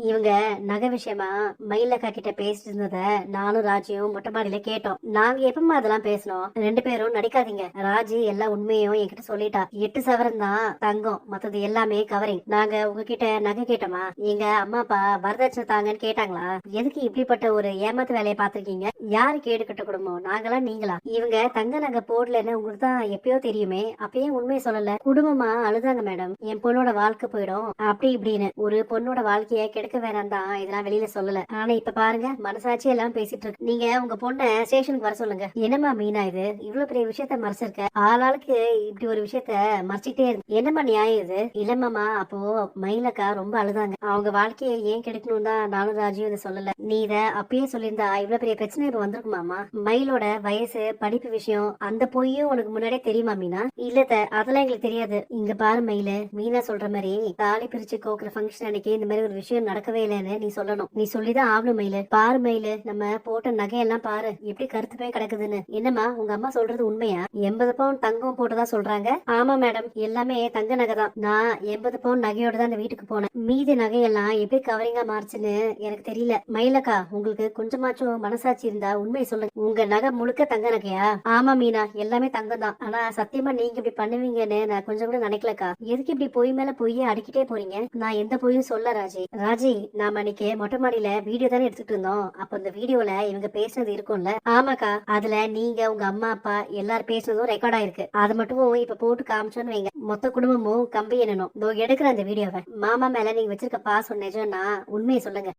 இவங்க நகை விஷயமா மயிலக்கா கிட்ட பேசிட்டு இருந்தத நானும் ராஜியும் மொட்டை மாடியில கேட்டோம். நாங்க எப்பமா அதெல்லாம் பேசணும்? ரெண்டு பேரும் நடிக்காதீங்க. ராஜி எல்லா உண்மையும் என்கிட்ட சொல்லிட்டா. 8 சவரன் தான் தங்கம், மத்தது எல்லாமே கவரிங். நாங்க உங்ககிட்ட நகை கேட்டோமா? எங்க அம்மா அப்பா வரதட்சணை தாங்கன்னு கேட்டாங்களா? எதுக்கு இப்படிப்பட்ட ஒரு ஏமாத்து வேலையை பாத்திருக்கீங்க? யாரு கேடு கட்ட குடும்பம், நாங்களா நீங்களா? இவங்க தங்க நகை போடலன்னு உங்களுக்கு தான் எப்பயோ தெரியுமே, அப்பயே உண்மையை சொல்லல. குடும்பமா அழுதாங்க மேடம். என் பொண்ணோட வாழ்க்கை போயிடும் அப்படி இப்படின்னு. ஒரு பொண்ணோட வாழ்க்கைய கெடுக்க வேணாம் தான் இதெல்லாம் வெளியில சொல்லல. ஆனா இப்ப பாருங்க, மனசாட்சி எல்லாம் பேசிட்டு இருக்கு. நீங்க உங்க பொண்ண ஸ்டேஷனுக்கு வர சொல்லுங்க. என்னமா மீனா இது இவ்வளவு பெரிய விஷயத்த மறைச்சிருக்க? ஆளாளுக்கு இப்படி ஒரு விஷயத்த மறைச்சிட்டே இருக்கு. என்னமா நியாயம் இது? இல்லம்மாமா, அப்போ மயிலக்கா ரொம்ப அழுதாங்க. அவங்க வாழ்க்கையை ஏன் கெடுக்கணும் தான் நானும் ராஜியும் இதை சொல்லல. நீ இத அப்பயே சொல்லியிருந்தா இவ்வளவு பெரிய பிரச்சனை இப்ப வந்திருக்குமாமா? மயிலோட வயசு, படிப்பு விஷயம் அந்த பொய்யும் உனக்கு முன்னாடியே தெரியுமா மீனா? இல்ல அதெல்லாம் எங்களுக்கு தெரியாது. இங்க பாரு மயில, மீனா சொல்ற மாதிரி தாலி பிரிச்சு கோக்குற ஃபங்க்ஷன் அன்னைக்கு இந்த மாதிரி ஒரு விஷயம் நடக்கவே இல்லைன்னு நீ சொல்லணும். நீ சொல்லிதான் ஆகணும் மயிலு. பாரு மயிலு, நம்ம போட்ட நகையெல்லாம் பாரு எப்படி கருத்து போய் கிடக்குதுன்னு. என்னமா உங்க அம்மா சொல்றது உண்மையா? 80 பவுன் தங்கம் போட்டதா சொல்றாங்க. ஆமா மேடம், எல்லாமே தங்க நகை தான். நான் 80 பவுன் நகையோட தான் அந்த வீட்டுக்கு போனேன். மீதி நகையெல்லாம் எப்படி கவரிங்கா மாறுச்சுன்னு எனக்கு தெரியல. மயிலக்கா, உங்களுக்கு கொஞ்சமாச்சும் மனசாட்சி இருந்தா உண்மையை சொல்லுங்க. உங்க நகை முழுக்க தங்க நகையா? ஆமா மீனா, எல்லாமே தங்கம் தான். ஆனா சத்தியமா நீங்க இப்படி பண்ணுவீங்கன்னு நான் கொஞ்சம் கூட நினைக்கலக்கா. எதுக்கு இப்படி பொய் மேல பொய்ய அடிக்கிட்டே போறீங்க? நான் எந்த பொய்யும் சொல்ல ராஜி. ராஜி, நாம அன்னைக்கு மொட்டை மாடியில வீடியோ தானே எடுத்துட்டு இருந்தோம். அப்ப அந்த வீடியோல இவங்க பேசுனது இருக்கும்ல? ஆமாக்கா, அதுல நீங்க உங்க அம்மா அப்பா எல்லாரும் பேசுனதும் ரெக்கார்ட் ஆயிருக்கு. அது மட்டும் இப்ப போட்டு காமிச்சோன்னு வைங்க, மொத்த குடும்பமும் கம்பி எண்ணணும். இதோ எடுக்கிற அந்த வீடியோவை. மாமா மேல நீங்க வச்சிருக்க பாசம் நிஜம்னா உண்மையை சொல்லுங்க.